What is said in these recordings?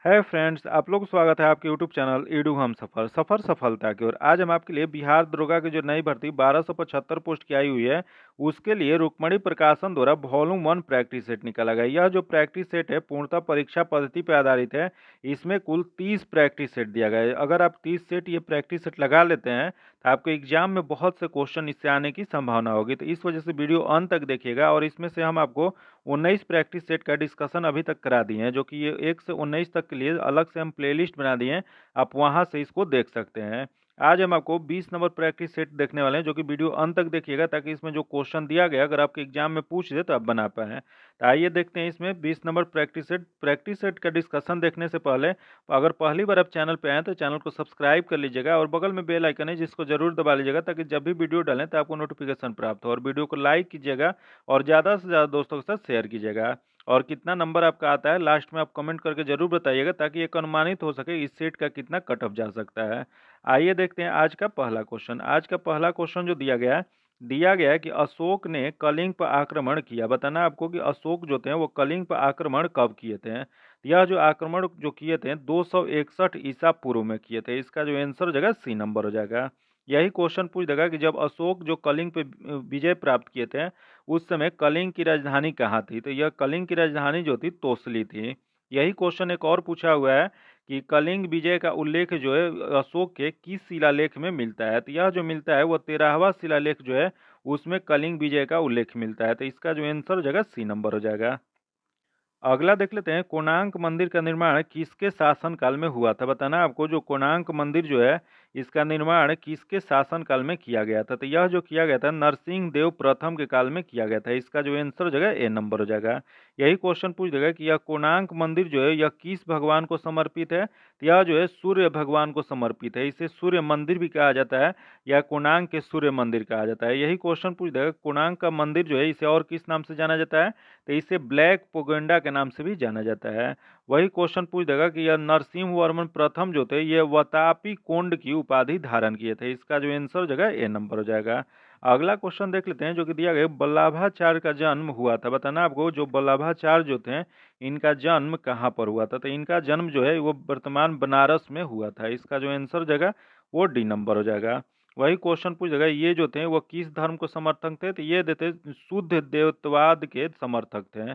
है फ्रेंड्स, आप लोग को स्वागत है आपके यूट्यूब चैनल ईडू हम सफ़र सफ़र सफलता की ओर। आज हम आपके लिए बिहार दरोगा की जो नई भर्ती 1275 पोस्ट की आई हुई है, उसके लिए रुक्मणी प्रकाशन द्वारा वॉल्यूम 1 प्रैक्टिस सेट निकाला गया। यह जो प्रैक्टिस सेट है पूर्णतः परीक्षा पद्धति पर आधारित है। इसमें कुल 30 प्रैक्टिस सेट दिया गया है। अगर आप 30 सेट ये प्रैक्टिस सेट लगा लेते हैं तो आपको एग्जाम में बहुत से क्वेश्चन इससे आने की संभावना होगी। तो इस वजह से वीडियो अंत तक देखिएगा और इसमें से हम आपको 19 प्रैक्टिस सेट का डिस्कशन अभी तक करा दिए हैं, जो कि ये 1 से 19 तक के लिए अलग से हम प्लेलिस्ट बना दिए हैं। आप वहां से इसको देख सकते हैं। आज हम आपको 20 नंबर प्रैक्टिस सेट देखने वाले हैं, जो कि वीडियो अंत तक देखिएगा ताकि इसमें जो क्वेश्चन दिया गया अगर आपके एग्जाम में पूछ दे तो आप बना पाएँ। तो आइए देखते हैं इसमें 20 नंबर प्रैक्टिस सेट का डिस्कशन देखने से पहले अगर पहली बार आप चैनल पे आए तो चैनल को सब्सक्राइब कर लीजिएगा और बगल में बेल आइकन है जिसको जरूर दबा लीजिएगा ताकि जब भी वीडियो डालें तो आपको नोटिफिकेशन प्राप्त हो। और वीडियो को लाइक कीजिएगा और ज़्यादा से ज़्यादा दोस्तों के साथ शेयर कीजिएगा। और कितना नंबर आपका आता है लास्ट में आप कमेंट करके जरूर बताइएगा ताकि एक अनुमानित हो सके इस सेट का कितना कट ऑफ जा सकता है। आइए देखते हैं आज का पहला क्वेश्चन। आज का पहला क्वेश्चन जो दिया गया है कि अशोक ने कलिंग पर आक्रमण किया। बताना आपको कि अशोक जो थे वो कलिंग पर आक्रमण कब किए थे। यह जो आक्रमण जो किए थे 261 ईसा पूर्व में किए थे। इसका जो आंसर हो जाएगा सी नंबर हो जाएगा। यही क्वेश्चन पूछ देगा कि जब अशोक जो कलिंग पे विजय प्राप्त किए थे उस समय कलिंग की राजधानी कहाँ थी। तो यह कलिंग की राजधानी जो थी तोसली थी। यही क्वेश्चन एक और पूछा हुआ है कि कलिंग विजय का उल्लेख जो है अशोक के किस शिलालेख में मिलता है। तो यह जो मिलता है वो 13वां शिलालेख जो है उसमें कलिंग विजय का उल्लेख मिलता है। तो इसका जो आंसर हो जाएगा सी नंबर हो जाएगा। अगला देख लेते हैं, कोणार्क मंदिर का निर्माण किसके शासनकाल में हुआ था। बताना आपको जो कोणार्क मंदिर जो है इसका निर्माण किसके शासनकाल में किया गया था। तो यह जो किया गया था नरसिंह देव प्रथम के काल में किया गया था। इसका जो आंसर हो जाएगा ए नंबर हो जाएगा। यही क्वेश्चन पूछ देगा कि यह कोणार्क मंदिर जो है यह किस भगवान को समर्पित है। तो यह जो है सूर्य भगवान को समर्पित है। इसे सूर्य मंदिर भी कहा जाता है या कोणार्क के सूर्य मंदिर कहा जाता है। यही क्वेश्चन पूछ देगा कोणार्क का मंदिर जो है इसे और किस नाम से जाना जाता है। तो इसे ब्लैक पोगंडा के नाम से भी जाना जाता है। वही क्वेश्चन पूछ देगा कि यह नरसिंह वर्मन प्रथम जो थे ये वतापी कोंड की उपाधि धारण किए थे। इसका जो आंसर हो जाएगा ए नंबर हो जाएगा। अगला क्वेश्चन देख लेते हैं जो कि दिया गया वल्लभाचार्य का जन्म हुआ था। बताना आपको जो वल्लभाचार्य जो थे इनका जन्म कहाँ पर हुआ था। तो इनका जन्म जो है वो वर्तमान बनारस में हुआ था। इसका जो आंसर हो जाएगा वो डी नंबर हो जाएगा। वही क्वेश्चन पूछेगा ये जो थे वो किस धर्म को समर्थक थे। तो ये देते शुद्ध देवत्ववाद के समर्थक थे।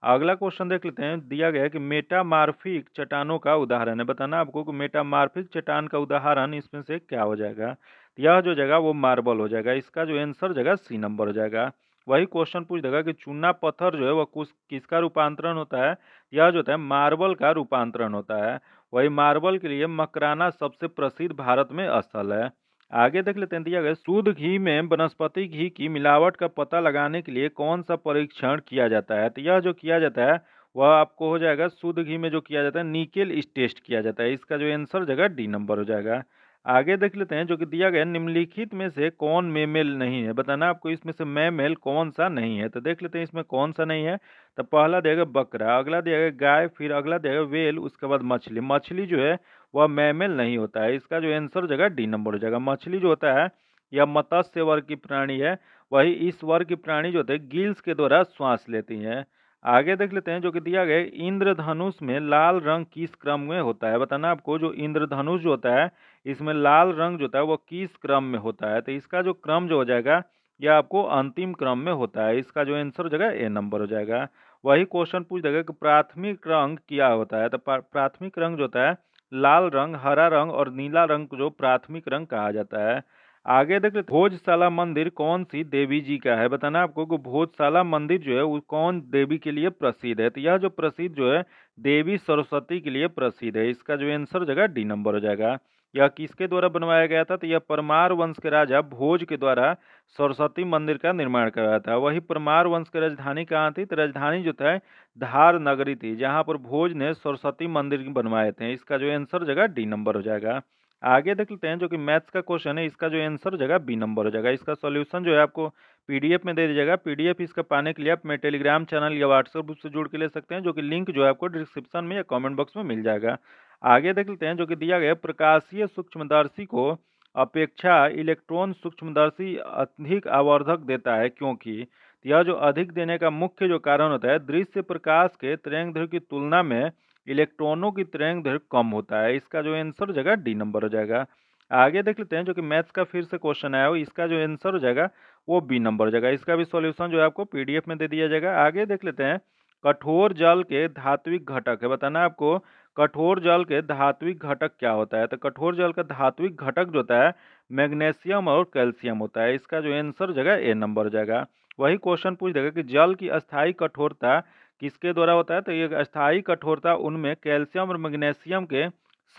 अगला क्वेश्चन देख लेते हैं, दिया गया है कि मेटामार्फिक चट्टानों का उदाहरण है। बताना आपको कि मेटामार्फिक चट्टान का उदाहरण इसमें से क्या हो जाएगा। यह जो जगह वो मार्बल हो जाएगा। इसका जो आंसर जगह सी नंबर हो जाएगा। वही क्वेश्चन पूछ देगा कि चूना पत्थर जो है वह किसका रूपांतरण होता है। यह जो होता है मार्बल का रूपांतरण होता है। वही मार्बल के लिए मकराना सबसे प्रसिद्ध भारत में स्थल है। आगे देख लेते हैं, दिया गया शुद्ध घी में वनस्पति घी की मिलावट का पता लगाने के लिए कौन सा परीक्षण किया जाता है। तो यह जो किया जाता है वह आपको हो जाएगा शुद्ध घी में जो किया जाता है निकेल टेस्ट किया जाता है। इसका जो आंसर जगह डी नंबर हो जाएगा। आगे देख लेते हैं जो कि दिया गया निम्नलिखित में से कौन मेमेल नहीं है। बताना आपको इसमें से मेमेल कौन सा नहीं है। तो देख लेते हैं इसमें कौन सा नहीं है। तो पहला देगा बकरा, अगला देगा गाय, फिर अगला देगा वेल, उसके बाद मछली। मछली जो है वह मैमल नहीं होता है। इसका जो आंसर हो जाएगा डी नंबर हो जाएगा। मछली जो होता है यह मत्स्य वर्ग की प्राणी है। वही इस वर्ग की प्राणी जो होते हैं गिल्स के द्वारा श्वास लेती हैं। आगे देख लेते हैं जो कि दिया गया है इंद्रधनुष में लाल रंग किस क्रम में होता है। बताना आपको जो इंद्रधनुष जो होता है इसमें लाल रंग जो होता है वो किस क्रम में होता है। तो इसका जो क्रम जो हो जाएगा यह आपको अंतिम क्रम में होता है। इसका जो आंसर हो जाएगा ए नंबर हो जाएगा। वही क्वेश्चन पूछ देगा कि प्राथमिक रंग क्या होता है। तो प्राथमिक रंग जो होता है लाल रंग, हरा रंग और नीला रंग को जो प्राथमिक रंग कहा जाता है। आगे देख लेते भोजशाला मंदिर कौन सी देवी जी का है। बताना आपको कि भोजशाला मंदिर जो है वो कौन देवी के लिए प्रसिद्ध है। तो यह जो प्रसिद्ध जो है देवी सरस्वती के लिए प्रसिद्ध है। इसका जो आंसर जगह डी नंबर हो जाएगा। यह किसके द्वारा बनवाया गया था। तो यह परमार वंश के राजा भोज के द्वारा सरस्वती मंदिर का निर्माण कराया था। वही परमार वंश की राजधानी कहाँ थी। तो राजधानी जो था धार नगरी थी जहां पर भोज ने सरस्वती मंदिर बनवाए थे। इसका जो आंसर जगह डी नंबर हो जाएगा। आगे देख लेते हैं जो कि मैथ्स का क्वेश्चन है। इसका जो आंसर हो जाएगा बी नंबर हो जाएगा। इसका सॉल्यूशन जो है आपको पीडीएफ में दे दीजिएगा। पीडीएफ इसका पाने के लिए आप मेरे टेलीग्राम चैनल या व्हाट्सएप ग्रुप से जुड़ के ले सकते हैं, जो कि लिंक जो है आपको डिस्क्रिप्शन में या कमेंट बॉक्स में मिल जाएगा। आगे देख लेते हैं जो कि दिया गया प्रकाशीय सूक्ष्मदर्शी को अपेक्षा इलेक्ट्रॉन सूक्ष्मदर्शी अधिक आवर्धक देता है क्योंकि यह जो अधिक देने का मुख्य जो कारण होता है दृश्य प्रकाश के तरंगदैर्घ्य की तुलना में इलेक्ट्रॉनों की तरंग दैर्घ्य कम होता है। इसका जो आंसर हो जाएगा डी नंबर हो जाएगा। आगे देख लेते हैं जो कि मैथ्स का फिर से क्वेश्चन आया हो, इसका जो आंसर हो जाएगा वो बी नंबर हो जाएगा। इसका भी सॉल्यूशन जो है आपको पीडीएफ में दे दिया जाएगा। आगे देख लेते हैं, कठोर जल के धात्विक घटक है, बताना है आपको कठोर जल के धात्विक घटक क्या होता है। तो कठोर जल का धात्विक घटक जो होता है मैग्नीशियम और कैल्शियम होता है। इसका जो आंसर जगह ए नंबर हो जाएगा। वही क्वेश्चन पूछ देगा कि जल की अस्थायी कठोरता किसके द्वारा होता है। तो ये अस्थायी कठोरता उनमें कैल्शियम और मैग्नीशियम के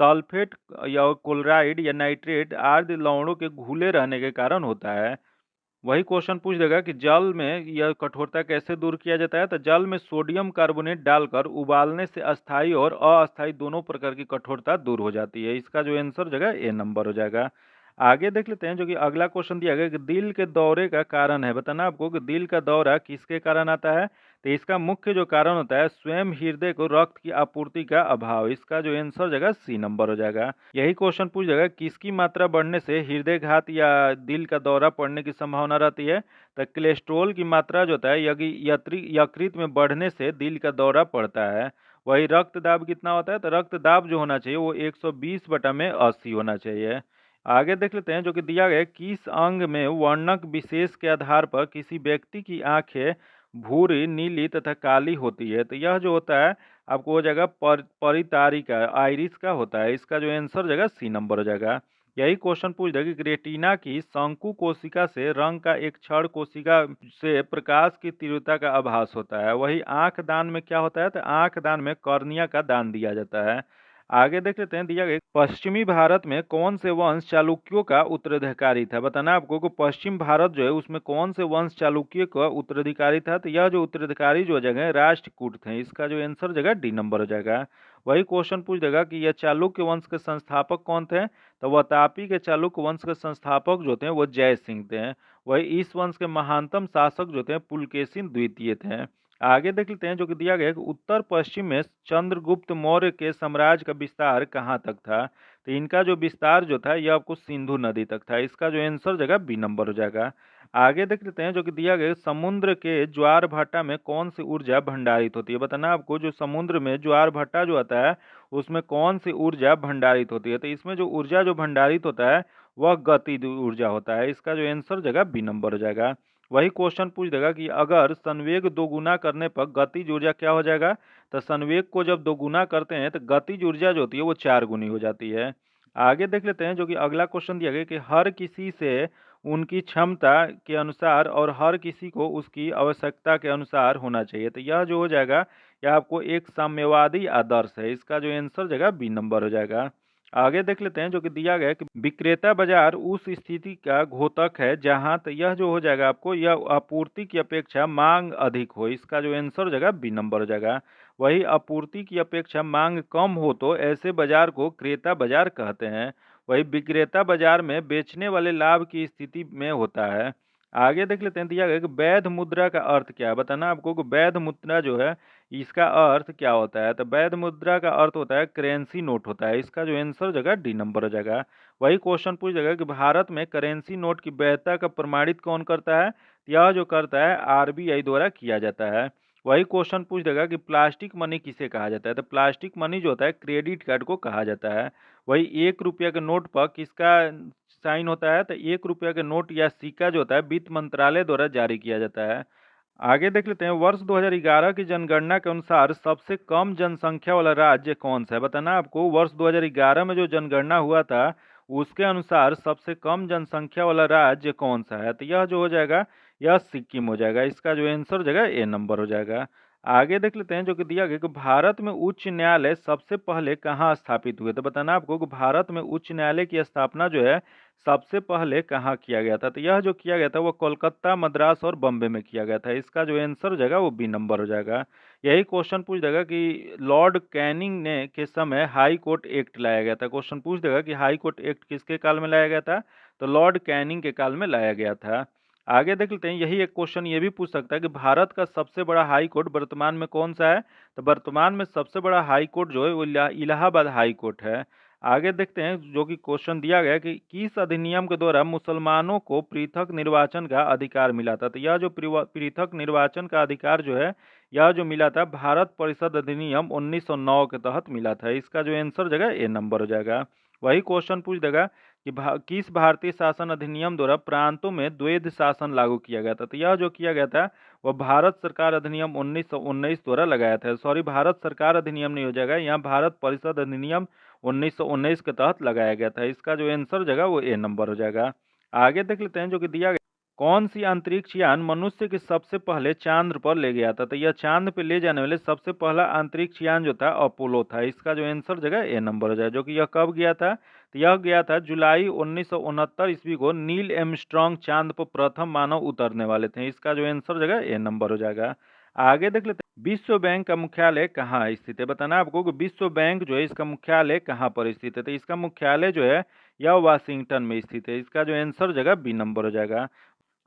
सल्फेट या क्लोराइड या नाइट्रेट आदि लवणों के घुले रहने के कारण होता है। वही क्वेश्चन पूछ देगा कि जल में यह कठोरता कैसे दूर किया जाता है। तो जल में सोडियम कार्बोनेट डालकर उबालने से अस्थायी और अस्थायी दोनों प्रकार की कठोरता दूर हो जाती है। इसका जो आंसर जगह ए नंबर हो जाएगा। आगे देख लेते हैं जो कि अगला क्वेश्चन दिया गया कि दिल के दौरे का कारण है, बताना आपको कि दिल का दौरा किसके कारण आता है। तो इसका मुख्य जो कारण होता है स्वयं हृदय को रक्त की आपूर्ति का अभाव। इसका जो आंसर जगह सी नंबर हो जाएगा। यही क्वेश्चन पूछ जाएगा किसकी मात्रा बढ़ने से हृदय घात या दिल का दौरा पड़ने की संभावना रहती है। तो कोलेस्ट्रॉल की मात्रा जो होता है यकृत में बढ़ने से दिल का दौरा पड़ता है। वही रक्तदाब कितना होता है। तो रक्तदाब जो होना चाहिए वो 120/80 होना चाहिए। आगे देख लेते हैं जो कि दिया गया है, किस अंग में वर्णक विशेष के आधार पर किसी व्यक्ति की आंखें भूरी, नीली तथा काली होती है। तो यह जो होता है आपको हो जाएगा परितारी का, आइरिस का होता है। इसका जो आंसर हो जाएगा सी नंबर हो जाएगा। यही क्वेश्चन पूछ देगा कि रेटिना की शंकु कोशिका से रंग का एक क्षण कोशिका से प्रकाश की तीव्रता का आभास होता है। वही आंख दान में क्या होता है। तो आंख दान में कॉर्निया का दान दिया जाता है। आगे देख लेते हैं, दिया गया पश्चिमी भारत में कौन से वंश चालुक्यों का उत्तराधिकारी था। बताना आपको कि पश्चिम भारत जो है उसमें कौन से वंश चालुक्य का उत्तराधिकारी था। तो यह जो उत्तराधिकारी जो जगह राष्ट्रकूट थे। इसका जो आंसर जगह डी नंबर हो जाएगा। वही क्वेश्चन पूछ देगा कि यह चालुक्य वंश के संस्थापक कौन थे। तो वातापी के चालुक्य वंश के संस्थापक जो थे वो जय सिंह थे। वही इस वंश के महानतम शासक जो थे पुलकेशिन द्वितीय थे। आगे देख लेते हैं जो कि दिया गया है कि उत्तर पश्चिम में चंद्रगुप्त मौर्य के साम्राज्य का विस्तार कहाँ तक था। तो इनका जो विस्तार जो था यह आपको सिंधु नदी तक था। इसका जो आंसर जगह बी नंबर हो जाएगा। आगे देख लेते हैं जो कि दिया गया है, समुद्र के ज्वार भाटा में कौन सी ऊर्जा भंडारित होती है। बताना आपको जो समुद्र में ज्वार भाटा जो आता है उसमें कौन सी ऊर्जा भंडारित होती है। तो इसमें जो ऊर्जा जो भंडारित होता है वह गतिज ऊर्जा होता है। इसका जो आंसर जगह बी नंबर हो जाएगा। वही क्वेश्चन पूछ देगा कि अगर संवेग दोगुना करने पर गतिज ऊर्जा क्या हो जाएगा। तो संवेग को जब दोगुना करते हैं तो गतिज ऊर्जा जो होती है वो 4 गुनी हो जाती है। आगे देख लेते हैं जो कि अगला क्वेश्चन दिया गया कि हर किसी से उनकी क्षमता के अनुसार और हर किसी को उसकी आवश्यकता के अनुसार होना चाहिए। तो यह जो हो जाएगा यह आपको एक साम्यवादी आदर्श है। इसका जो आंसर जगह बी नंबर हो जाएगा। आगे देख लेते हैं जो कि दिया गया है कि विक्रेता बाजार उस स्थिति का घोतक है जहां, तो यह जो हो जाएगा आपको यह आपूर्ति की अपेक्षा मांग अधिक हो। इसका जो आंसर हो जाएगा बी नंबर हो जाएगा। वही आपूर्ति की अपेक्षा मांग कम हो तो ऐसे बाजार को क्रेता बाजार कहते हैं। वही विक्रेता बाजार में बेचने वाले लाभ की स्थिति में होता है। आगे देख लेते हैं, दिया गया कि वैध मुद्रा का अर्थ क्या है। बताना आपको कि वैध मुद्रा जो है इसका अर्थ क्या होता है। तो वैध मुद्रा का अर्थ होता है करेंसी नोट होता है। इसका जो आंसर जगह डी नंबर हो जाएगा। वही क्वेश्चन पूछ जाएगा कि भारत में करेंसी नोट की वैधता का प्रमाणित कौन करता है। यह जो करता है आरबीआई द्वारा किया जाता है। वही क्वेश्चन पूछ देगा कि प्लास्टिक मनी किसे कहा जाता है। तो प्लास्टिक मनी जो होता है क्रेडिट कार्ड को कहा जाता है। वही 1 रुपया के नोट पर किसका साइन होता है। तो 1 रुपया के नोट या सिक्का जो होता है वित्त मंत्रालय द्वारा जारी किया जाता है। आगे देख लेते हैं, वर्ष 2011 की जनगणना के अनुसार सबसे कम जनसंख्या वाला राज्य कौन सा है। बताना आपको वर्ष 2011 में जो जनगणना हुआ था उसके अनुसार सबसे कम जनसंख्या वाला राज्य कौन सा है। तो यह जो हो जाएगा यह सिक्किम हो जाएगा। इसका जो आंसर हो जाएगा ए नंबर हो जाएगा। आगे देख लेते हैं जो कि दिया गया कि भारत में उच्च न्यायालय सबसे पहले कहाँ स्थापित हुए। तो बताना आपको कि भारत में उच्च न्यायालय की स्थापना जो है सबसे पहले कहाँ किया गया था। तो यह जो किया गया था वो कोलकाता, मद्रास और बम्बे में किया गया था। इसका जो आंसर हो जाएगा वो बी नंबर हो जाएगा। यही क्वेश्चन पूछ देगा कि लॉर्ड कैनिंग ने के समय हाई कोर्ट एक्ट लाया गया था। क्वेश्चन पूछ देगा कि हाई कोर्ट एक्ट किसके काल में लाया गया था। तो लॉर्ड कैनिंग के काल में लाया गया था। आगे देख लेते हैं, यही एक क्वेश्चन ये भी पूछ सकता है कि भारत का सबसे बड़ा हाई कोर्ट वर्तमान में कौन सा है। तो वर्तमान में सबसे बड़ा हाई कोर्ट जो है वो इलाहाबाद हाई कोर्ट है। आगे देखते हैं जो कि क्वेश्चन दिया गया है कि किस अधिनियम के द्वारा मुसलमानों को पृथक निर्वाचन का अधिकार मिला था। तो यह जो पृथक निर्वाचन का अधिकार जो है यह जो मिला था भारत परिषद अधिनियम 1909 के तहत मिला था। इसका जो आंसर जगह ए नंबर हो जाएगा। वही क्वेश्चन पूछ देगा कि किस भारतीय शासन अधिनियम द्वारा प्रांतों में द्वैध शासन लागू किया गया था। तो यह जो किया गया था वह भारत सरकार अधिनियम 1919 द्वारा लगाया था। सॉरी, भारत सरकार अधिनियम नहीं हो जाएगा, यहाँ भारत परिषद अधिनियम 1919 के तहत लगाया गया था। इसका जो आंसर जगह वो ए नंबर हो जाएगा। आगे देख लेते हैं जो कि दिया गया, कौन सी अंतरिक्ष यान मनुष्य के सबसे पहले चांद पर ले गया था। तो यह चांद पे ले जाने वाले सबसे पहला अंतरिक्ष यान जो था अपोलो था। इसका जो आंसर जगह ए नंबर हो जाएगा। जो कि यह कब गया था, तो यह गया था जुलाई 1969 ईस्वी को। नील एमस्ट्रॉन्ग चांद पर प्रथम मानव उतरने वाले थे। इसका जो आंसर जगह ए नंबर हो जाएगा। आगे देख लेते हैं, विश्व बैंक का मुख्यालय कहाँ स्थित है। बताना आपको कि विश्व बैंक जो है इसका मुख्यालय कहाँ पर स्थित है। तो इसका मुख्यालय जो है यह वाशिंगटन में स्थित है। इसका जो आंसर जगह बी नंबर हो जाएगा।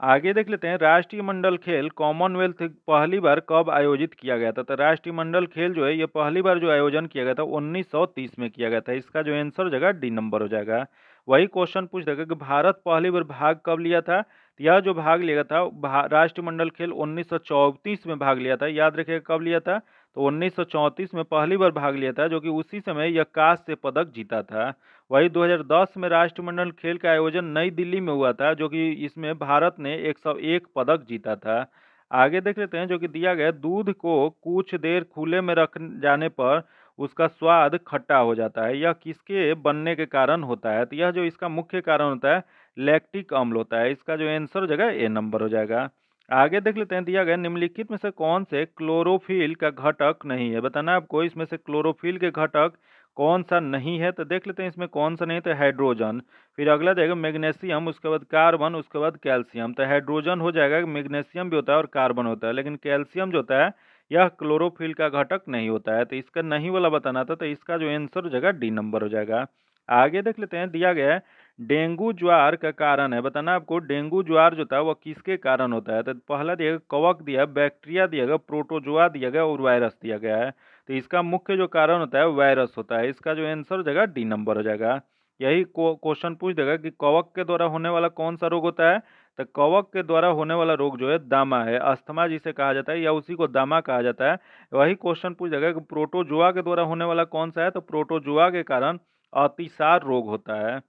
आगे देख लेते हैं, राष्ट्रीय मंडल खेल कॉमनवेल्थ पहली बार कब आयोजित किया गया था। तो राष्ट्रीय मंडल खेल जो है ये पहली बार जो आयोजन किया गया था 1930 में किया गया था। इसका जो आंसर जगह डी नंबर हो जाएगा। वही क्वेश्चन पूछ देगा कि भारत पहली बार भाग कब लिया था। तो यह जो भाग लिया था राष्ट्रीय मंडल खेल 1934 में भाग लिया था। याद रखिएगा कब लिया था, तो 1934 में पहली बार भाग लिया था, जो कि उसी समय यह कांस्य पदक जीता था। वही 2010 में राष्ट्रमंडल खेल का आयोजन नई दिल्ली में हुआ था, जो कि इसमें भारत ने 101 पदक जीता था। आगे देख लेते हैं जो कि दिया गया, दूध को कुछ देर खुले में रख जाने पर उसका स्वाद खट्टा हो जाता है, यह किसके बनने के कारण होता है। तो यह जो इसका मुख्य कारण होता है लैक्टिक अम्ल होता है। इसका जो आंसर जगह ए नंबर हो जाएगा। आगे देख लेते हैं, दिया गया निम्नलिखित में से कौन से क्लोरोफिल का घटक नहीं है। बताना आपको इसमें से क्लोरोफिल के घटक कौन सा नहीं है। तो देख लेते हैं इसमें कौन सा नहीं, तो हाइड्रोजन। फिर अगला देगा मैग्नीशियम, उसके बाद कार्बन, उसके बाद कैल्शियम। तो हाइड्रोजन हो जाएगा, मैग्नीशियम भी होता है और कार्बन होता है, लेकिन कैल्शियम जो होता है यह क्लोरोफिल का घटक नहीं होता है। तो इसका नहीं वाला बताना था, तो इसका जो आंसर हो जाएगा डी नंबर हो जाएगा। आगे देख लेते हैं, दिया गया है डेंगू ज्वार का कारण है। बताना आपको डेंगू ज्वार जो था वह किसके कारण होता है। तो पहला दिया गया कवक दिया, बैक्टीरिया दिया गया, प्रोटोजोआ दिया गया और वायरस दिया गया है। तो इसका मुख्य जो कारण होता है वायरस होता है। इसका जो आंसर हो जाएगा डी नंबर हो जाएगा। यही क्वेश्चन पूछ देगा कि कवक के द्वारा होने वाला कौन सा रोग होता है। तो कवक के द्वारा होने वाला रोग जो है दामा है, अस्थमा जिसे कहा जाता है या उसी को दामा कहा जाता है। वही क्वेश्चन पूछ देगा कि प्रोटोजोआ के द्वारा होने वाला कौन सा है। तो प्रोटोजोआ के कारण अतिसार रोग होता है।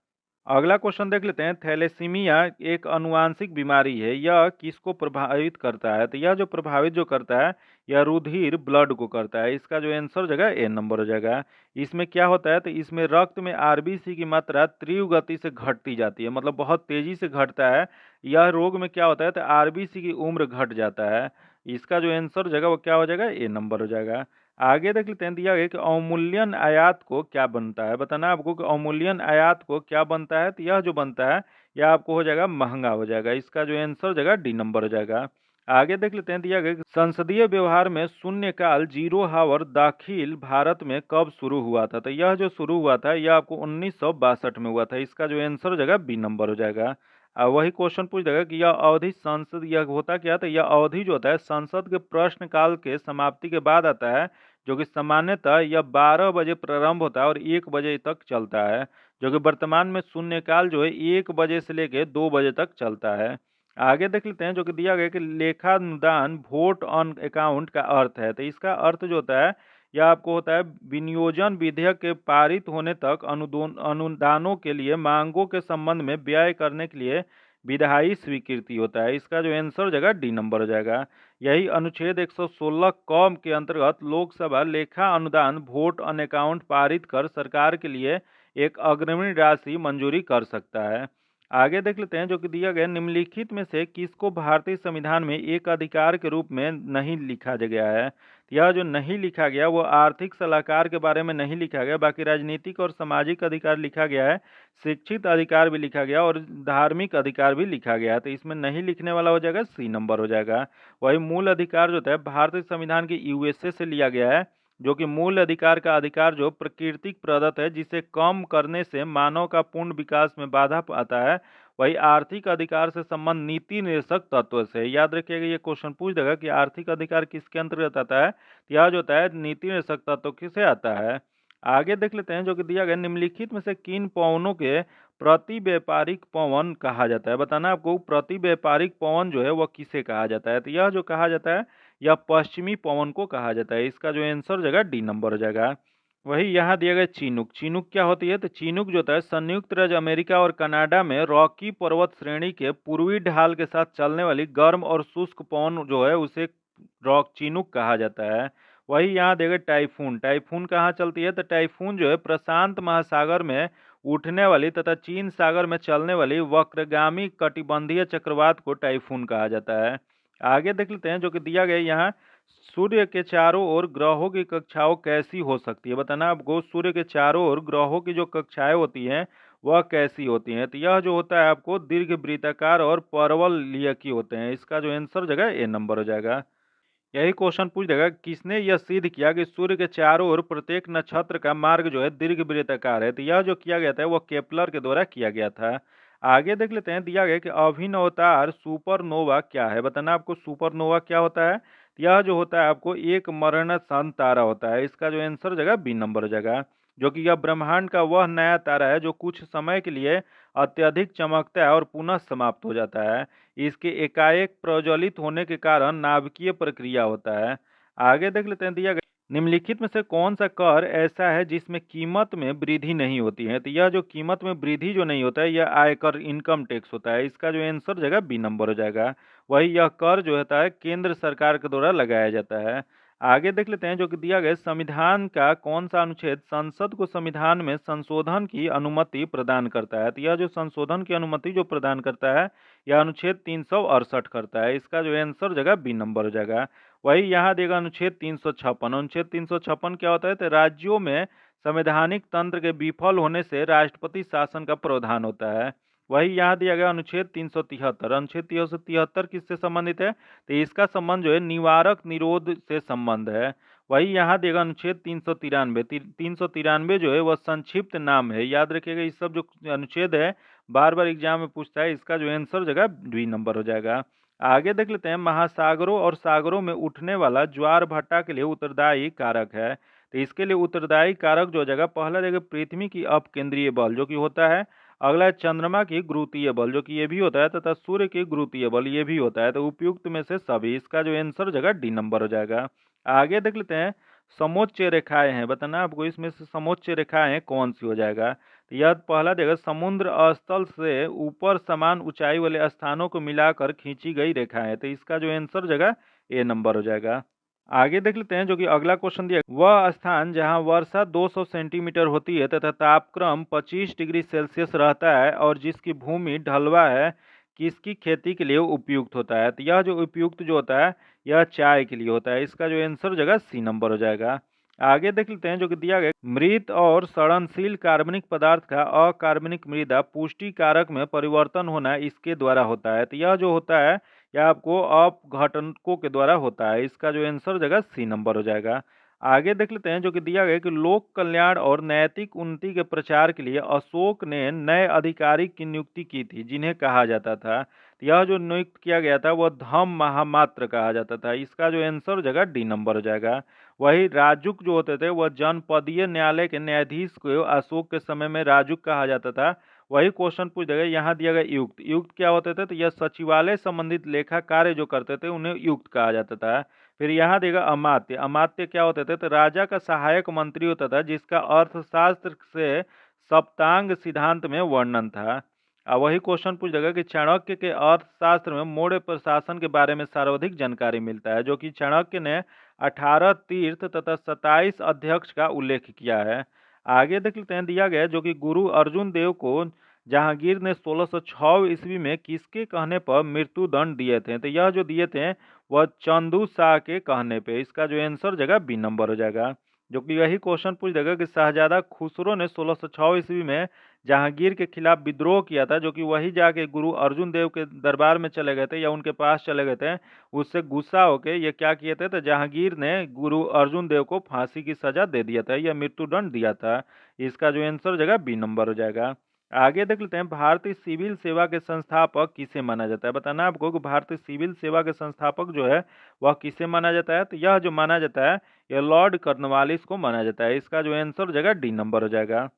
अगला क्वेश्चन देख लेते हैं, थैलेसीमिया एक आनुवांशिक बीमारी है, यह किसको प्रभावित करता है। तो यह जो प्रभावित जो करता है यह रुधिर ब्लड को करता है। इसका जो आंसर जगह ए नंबर हो जाएगा। इसमें क्या होता है, तो इसमें रक्त में आरबीसी की मात्रा तीव्र गति से घटती जाती है, मतलब बहुत तेजी से घटता है। यह रोग में क्या होता है, तो आरबीसी की उम्र घट जाता है। इसका जो आंसर जगह वो क्या हो जाएगा, ए नंबर हो जाएगा। आगे देख लेते हैं, दिया गया कि अवमूल्यन आयात को क्या बनता है। बताना आपको कि अवमूल्यन आयात को क्या बनता है। तो यह जो बनता है यह आपको हो जाएगा महंगा हो जाएगा। इसका जो आंसर हो जाएगा डी नंबर हो जाएगा। आगे देख लेते हैं, दिया गया कि संसदीय व्यवहार में शून्यकाल जीरो हावर दाखिल भारत में कब शुरू हुआ था। तो यह जो शुरू हुआ था यह आपको 1962 में हुआ था। इसका जो आंसर हो जाएगा बी नंबर हो जाएगा। वही क्वेश्चन पूछ देगा कि यह अवधि संसद यह होता क्या था। यह अवधि जो होता है संसद के प्रश्नकाल के समाप्ति के बाद आता है, जो कि सामान्यतः यह 12 बजे प्रारंभ होता है और 1 बजे तक चलता है, जो कि वर्तमान में शून्यकाल जो है 1 बजे से लेकर 2 बजे तक चलता है। आगे देख लेते हैं जो कि दिया गया कि लेखानुदान वोट ऑन अकाउंट का अर्थ है। तो इसका अर्थ जो होता है यह आपको होता है विनियोजन विधेयक के पारित होने तक अनुदानों के लिए मांगों के संबंध में व्यय करने के लिए विधायी स्वीकृति होता है। इसका जो आंसर हो जाएगा डी नंबर हो जाएगा। यही अनुच्छेद 116 कॉम के अंतर्गत लोकसभा लेखा अनुदान वोट ऑन अकाउंट पारित कर सरकार के लिए एक अग्रिम राशि मंजूरी कर सकता है। आगे देख लेते हैं जो कि दिया गया, निम्नलिखित में से किसको भारतीय संविधान में एक अधिकार के रूप में नहीं लिखा गया है। यह जो नहीं लिखा गया वो आर्थिक सलाहकार के बारे में नहीं लिखा गया, बाकी राजनीतिक और सामाजिक अधिकार लिखा गया है, शिक्षित अधिकार भी लिखा गया और धार्मिक अधिकार भी लिखा गया है। तो इसमें नहीं लिखने वाला हो जाएगा सी नंबर हो जाएगा। वही मूल अधिकार जो होता है भारतीय संविधान के यूएसए से लिया गया है, जो कि मूल अधिकार का अधिकार जो प्राकृतिक प्रदत्त है जिसे कम करने से मानव का पूर्ण विकास में बाधा आता है। वही आर्थिक अधिकार से संबंध नीति निर्देशक तत्व से। याद रखिएगा ये क्वेश्चन पूछ देगा कि आर्थिक अधिकार किसके अंतर्गत आता है। तो यह जो होता है नीति निर्देशक तत्व किसे आता है। आगे देख लेते हैं जो कि दिया गया, निम्नलिखित में से किन पवनों के प्रति व्यापारिक पवन कहा जाता है। बताना आपको प्रति व्यापारिक पवन जो है वह किसे कहा जाता है। तो यह जो कहा जाता है या पश्चिमी पवन को कहा जाता है। इसका जो आंसर हो जाएगा डी नंबर हो जाएगा। वही यहाँ दिया गया चिनूक। चिनूक क्या होती है? तो चिनूक जो होता है संयुक्त राज्य अमेरिका और कनाडा में रॉकी पर्वत श्रेणी के पूर्वी ढाल के साथ चलने वाली गर्म और शुष्क पवन जो है उसे रॉक चिनूक कहा जाता है। वही यहाँ देखिए टाइफून। टाइफून कहाँ चलती है? तो टाइफून जो है प्रशांत महासागर में उठने वाली तथा चीन सागर में चलने वाली वक्रगामी कटिबंधीय चक्रवात को टाइफून कहा जाता है। आगे देख लेते हैं जो कि दिया गया यहाँ, सूर्य के चारों ओर ग्रहों की कक्षाओं कैसी हो सकती है? बताना आपको सूर्य के चारों ओर ग्रहों की जो कक्षाएं होती हैं वह कैसी होती हैं? तो यह जो होता है आपको दीर्घ वृत्ताकार और परवलय की होते हैं। इसका जो आंसर जगह ए नंबर हो जाएगा। यही क्वेश्चन पूछ देगा किसने यह सिद्ध किया कि सूर्य के चारों ओर प्रत्येक नक्षत्र का मार्ग जो है दीर्घ वृत्ताकार है? तो यह जो किया गया था वह केपलर के द्वारा किया गया था। आगे देख लेते हैं, दिया गया कि अभिनवतार सुपरनोवा क्या है? बताना आपको सुपरनोवा क्या होता है? यह जो होता है आपको एक मरणसंत तारा होता है। इसका जो आंसर जगह बी नंबर हो जाएगा। जो कि यह ब्रह्मांड का वह नया तारा है जो कुछ समय के लिए अत्यधिक चमकता है और पुनः समाप्त हो जाता है। इसके एकाएक प्रज्वलित होने के कारण नाभिकीय प्रक्रिया होता है। आगे देख लेते हैं, दिया गया निम्नलिखित में से कौन सा कर ऐसा है जिसमें कीमत में वृद्धि नहीं होती है? तो यह जो कीमत में वृद्धि जो नहीं होता है यह आयकर इनकम टैक्स होता है। इसका जो आंसर जगह बी नंबर हो जाएगा। वही यह कर जो होता है केंद्र सरकार के द्वारा लगाया जाता है। आगे देख लेते हैं जो कि दिया गया संविधान का कौन सा अनुच्छेद संसद को संविधान में संशोधन की अनुमति प्रदान करता है? तो यह जो संशोधन की अनुमति जो प्रदान करता है यह अनुच्छेद 368 करता है। इसका जो आंसर जगह बी नंबर हो जाएगा। वही यहाँ देगा अनुच्छेद 356। अनुच्छेद 356 क्या होता है? तो राज्यों में संवैधानिक तंत्र के विफल होने से राष्ट्रपति शासन का प्रावधान होता है। वही यहाँ दिया गया अनुच्छेद 373। अनुच्छेद 373 किससे संबंधित है? तो इसका संबंध जो है निवारक निरोध से संबंध है। वही यहाँ देगा अनुच्छेद 393। 393 जो है वह संक्षिप्त नाम है। याद रखिएगा ये सब जो अनुच्छेद है बार बार एग्जाम में पूछता है। इसका जो आंसर जगह बी नंबर हो जाएगा। आगे देख लेते हैं, महासागरों और सागरों में उठने वाला ज्वार भाटा के लिए उत्तरदायी कारक है। तो इसके लिए उत्तरदायी कारक जो जगह पहला जगह पृथ्वी की अपकेंद्रीय बल जो कि होता है, अगला है चंद्रमा की गुरुत्वीय बल जो कि ये भी होता है, तथा सूर्य की गुरुत्वीय बल ये भी होता है। तो उपयुक्त में से सभी। इसका जो आंसर जगह डी नंबर हो जाएगा। आगे देख लेते हैं, समोच्च रेखाएं हैं। बताना आपको इसमें से समोच्च रेखाएं कौन सी हो जाएगा? तो यह पहला देगा समुद्र स्थल से ऊपर समान ऊंचाई वाले स्थानों को मिलाकर खींची गई रेखाएं है। तो इसका जो आंसर जगह ए नंबर हो जाएगा। आगे देख लेते हैं जो कि अगला क्वेश्चन दिया, वह स्थान जहां वर्षा 200 सेंटीमीटर होती है तथा तापक्रम 25 डिग्री सेल्सियस रहता है और जिसकी भूमि ढलवा है, किसकी खेती के लिए उपयुक्त होता है? तो यह जो उपयुक्त जो होता है यह चाय के लिए होता है। इसका जो आंसर जगह सी नंबर हो जाएगा। आगे देख लेते हैं जो कि दिया गया, मृत और सड़नशील कार्बनिक पदार्थ का अकार्बनिक मृदा पुष्टि कारक में परिवर्तन होना इसके द्वारा होता है। तो यह जो होता है यह आपको अपघटनकों के द्वारा होता है। इसका जो आंसर जगह सी नंबर हो जाएगा। आगे देख लेते हैं जो कि दिया गया कि लोक कल्याण और नैतिक उन्नति के प्रचार के लिए अशोक ने नए अधिकारी की नियुक्ति की थी जिन्हें कहा जाता था। तो यह जो नियुक्त किया गया था वह धम्म महामात्र कहा जाता था। इसका जो आंसर जगह डी नंबर हो जाएगा। वही राजुक जो होते थे वह जनपदीय न्यायालय के न्यायाधीश को अशोक के समय में राजुक कहा जाता था। वही क्वेश्चन पूछ देगा, यहाँ दिया गया युक्त। युक्त क्या होते थे? तो यह सचिवालय संबंधित लेखा कार्य जो करते थे उन्हें युक्त कहा जाता था। फिर यहाँ देगा अमात्य। अमात्य क्या होते थे? तो राजा का सहायक मंत्री होता था जिसका अर्थशास्त्र से सप्तांग सिद्धांत में वर्णन था। वही क्वेश्चन पूछ देगा कि चाणक्य के अर्थशास्त्र में मौर्य प्रशासन के बारे में सर्वाधिक जानकारी मिलता है, जो कि चाणक्य ने 18 तीर्थ तथा 27 अध्यक्ष का उल्लेख किया है। आगे देख लेते हैं, दिया गया जो कि गुरु अर्जुन देव को जहांगीर ने 1606 ईस्वी में किसके कहने पर मृत्यु दंड दिए थे? तो यह जो दिए थे वह चंदू शाह के कहने पे। इसका जो आंसर जगह बी नंबर हो जाएगा। जो कि यही क्वेश्चन पूछ देगा कि शहजादा खुसरो ने 1606 ईस्वी में जहांगीर के खिलाफ विद्रोह किया था, जो कि वही जाके गुरु अर्जुन देव के दरबार में चले गए थे या उनके पास चले गए थे। उससे गुस्सा होकर ये क्या किए थे? तो जहांगीर ने गुरु अर्जुन देव को फांसी की सजा दे दिया था या मृत्युदंड दिया था। इसका जो आंसर जगह बी नंबर हो जाएगा। आगे देख लेते हैं, भारतीय सिविल सेवा के संस्थापक किसे माना जाता है? बताना आपको कि भारतीय सिविल सेवा के संस्थापक जो है वह किसे माना जाता है? तो यह जो माना जाता है यह लॉर्ड कॉर्नवालिस को माना जाता है। इसका जो आंसर जगह डी नंबर हो जाएगा।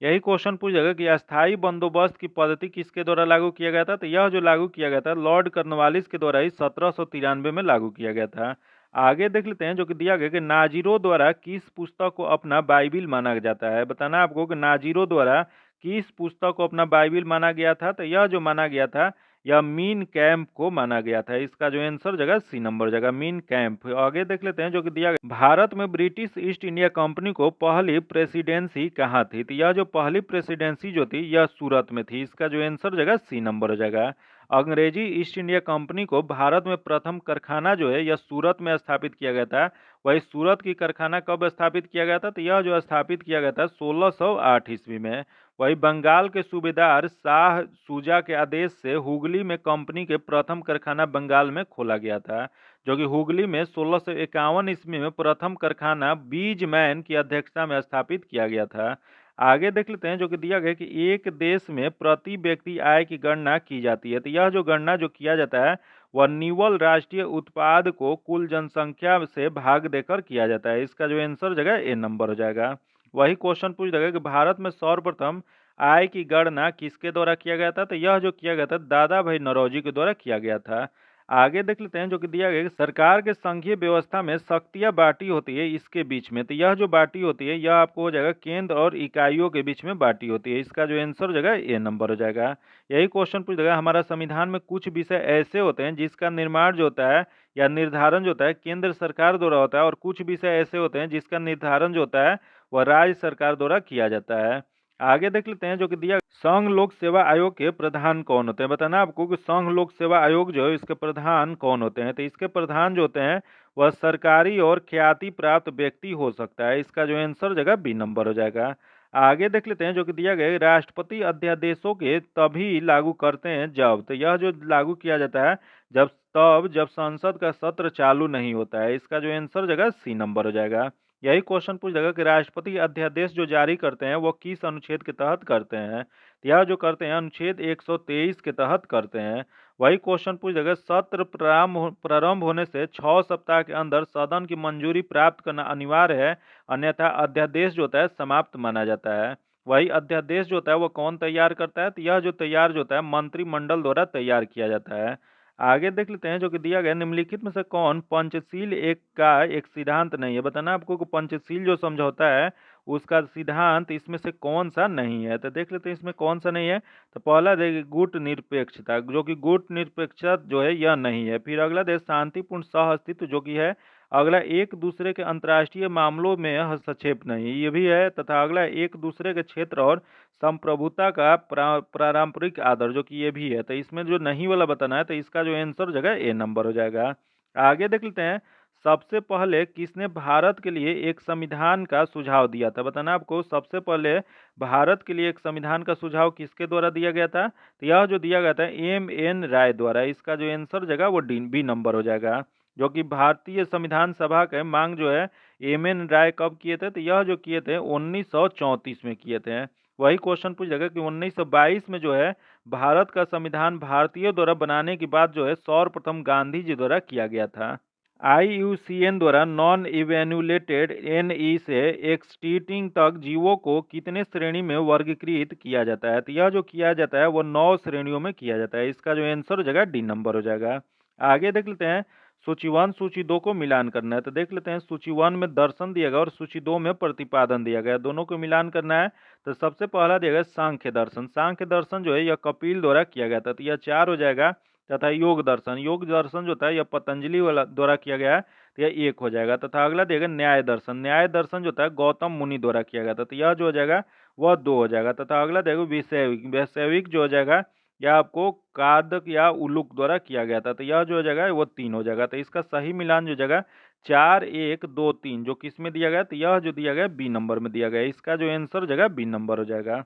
यही क्वेश्चन पूछेगा कि अस्थायी बंदोबस्त की पद्धति किसके द्वारा लागू किया गया था? तो यह जो लागू किया गया था लॉर्ड कॉर्नवालिस के द्वारा ही 1793 में लागू किया गया था। आगे देख लेते हैं जो कि दिया गया कि नाजीरों द्वारा किस पुस्तक को अपना बाइबिल माना जाता है। बताना है आपको कि नाजीरों द्वारा किस पुस्तक को अपना बाइबिल माना गया था। तो यह जो माना गया था, यह मीन कैंप को माना गया था। इसका जो आंसर जगह सी नंबर जगह मीन कैंप। आगे देख लेते हैं जो कि दिया गया, भारत में ब्रिटिश ईस्ट इंडिया कंपनी को पहली प्रेसिडेंसी कहाँ थी। तो यह जो पहली प्रेसिडेंसी जो थी यह सूरत में थी। इसका जो आंसर जगह सी नंबर जगह। अंग्रेजी ईस्ट इंडिया कंपनी को भारत में प्रथम कारखाना जो है यह सूरत में स्थापित किया गया था। वही सूरत की कारखाना कब स्थापित किया गया था। तो यह जो स्थापित किया गया था 1608 ईस्वी में। वही बंगाल के सूबेदार शाह सूजा के आदेश से हुगली में कंपनी के प्रथम कारखाना बंगाल में खोला गया था, जो कि हुगली में 1651 ईस्वी में प्रथम कारखाना बीजमैन की अध्यक्षता में स्थापित किया गया था। आगे देख लेते हैं जो कि दिया गया कि एक देश में प्रति व्यक्ति आय की गणना की जाती है। तो यह जो गणना जो किया जाता है वह निव्वल राष्ट्रीय उत्पाद को कुल जनसंख्या से भाग देकर किया जाता है। इसका जो आंसर जगह ए नंबर हो जाएगा। वही क्वेश्चन पूछ देगा कि भारत में सर्वप्रथम आय की गणना किसके द्वारा किया गया था। तो यह जो किया गया था दादा भाई नौरोजी के द्वारा किया गया था। आगे देख लेते हैं जो कि दिया गया कि सरकार के संघीय व्यवस्था में शक्तियां बांटी होती है इसके बीच में। तो यह जो बांटी होती है यह आपको हो जाएगा केंद्र और इकाइयों के बीच में बांटी होती है। इसका जो आंसर हो जाएगा ए नंबर हो जाएगा। यही क्वेश्चन पूछ देगा, हमारा संविधान में कुछ विषय ऐसे होते हैं जिसका निर्माण जो होता है या निर्धारण जो होता है केंद्र सरकार द्वारा होता है, और कुछ विषय ऐसे होते हैं जिसका निर्धारण जो होता है वह राज्य सरकार द्वारा किया जाता है। आगे देख लेते हैं जो कि दिया संघ लोक सेवा आयोग के प्रधान कौन होते हैं। बताना आपको कि संघ लोक सेवा आयोग जो है इसके प्रधान कौन होते हैं। तो इसके प्रधान जो होते हैं वह सरकारी और ख्याति प्राप्त व्यक्ति हो सकता है। इसका जो आंसर जगह बी नंबर हो जाएगा। आगे देख लेते हैं जो कि दिया गया है, राष्ट्रपति अध्यादेशों के तभी लागू करते हैं जब। तो यह जो लागू किया जाता है जब संसद का सत्र चालू नहीं होता है। इसका जो आंसर जगह सी नंबर हो जाएगा। यही क्वेश्चन पूछ जाएगा कि राष्ट्रपति अध्यादेश जो जारी करते हैं वो किस अनुच्छेद के तहत करते हैं। तो यह जो करते हैं अनुच्छेद 123 के तहत करते हैं। वही क्वेश्चन पूछ जाएगा सत्र प्रारंभ होने से 6 सप्ताह के अंदर सदन की मंजूरी प्राप्त करना अनिवार्य है, अन्यथा अध्यादेश जो होता है समाप्त माना जाता है। वही अध्यादेश जो होता है वो कौन तैयार करता है। तो यह जो तैयार जो होता है मंत्रिमंडल द्वारा तैयार किया जाता है। आगे देख लेते हैं जो कि दिया गया निम्नलिखित में से कौन पंचशील एक का एक सिद्धांत नहीं है। बताना आपको कि पंचशील जो समझौता है उसका सिद्धांत इसमें से कौन सा नहीं है। तो देख लेते हैं इसमें कौन सा नहीं है। तो पहला देखिए गुट निरपेक्षता, जो कि गुट निरपेक्षता जो है यह नहीं है। फिर अगला देश शांतिपूर्ण सह अस्तित्व जो कि है। अगला एक दूसरे के अंतर्राष्ट्रीय मामलों में हस्तक्षेप नहीं, ये भी है। तथा अगला एक दूसरे के क्षेत्र और संप्रभुता का पारंपरिक आदर जो कि ये भी है। तो इसमें जो नहीं वाला बताना है तो इसका जो आंसर जगह ए नंबर हो जाएगा। आगे देख लेते हैं सबसे पहले किसने भारत के लिए एक संविधान का सुझाव दिया था। बताना आपको सबसे पहले भारत के लिए एक संविधान का सुझाव किसके द्वारा दिया गया था। तो यह जो दिया गया था एम.एन. राय द्वारा। इसका जो आंसर जगह वो बी नंबर हो जाएगा। जो कि भारतीय संविधान सभा के मांग जो है एम.एन. राय कब किए थे। तो यह जो किए थे 1934 में किए थे। वही क्वेश्चन पूछ जाएगा कि 1922 में जो है भारत का संविधान भारतीय द्वारा बनाने के बाद जो है सर्वप्रथम गांधी जी द्वारा किया गया था। IUCN द्वारा नॉन इवेन्युलेटेड NE से एक्सटिंक्ट तक जीवों को कितने श्रेणी में वर्गीकृत किया जाता है। तो यह जो किया जाता है वो 9 श्रेणियों में किया जाता है। इसका जो आंसर हो जाएगा डी नंबर हो जाएगा। आगे देख लेते हैं सूची 1 सूची 2 को मिलान करना है। तो देख लेते हैं सूची 1 में दर्शन दिया गया और सूची 2 में प्रतिपादन दिया गया, दोनों को मिलान करना है। तो सबसे पहला दिया गया सांख्य दर्शन। सांख्य दर्शन जो है यह कपिल द्वारा किया गया था, तो यह 4 हो जाएगा। तथा योग दर्शन, योग दर्शन जो होता है यह पतंजलि वाला द्वारा किया गया है, तो यह 1 हो जाएगा। तथा अगला दिया गया न्याय दर्शन। न्याय दर्शन जो होता है गौतम मुनि द्वारा किया गया था, तो यह जो हो जाएगा वह 2 हो जाएगा। तथा अगला देखो वैशेविक। वैशेविक जो हो जाएगा यह आपको कादक या उलुक द्वारा किया गया था, तो यह जो हो जाएगा वो 3 हो जाएगा। तो इसका सही मिलान जो हो जाएगा 4 1 2 3 जो किस में दिया गया, तो यह जो दिया गया बी नंबर में दिया गया। इसका जो आंसर हो जाएगा बी नंबर हो जाएगा।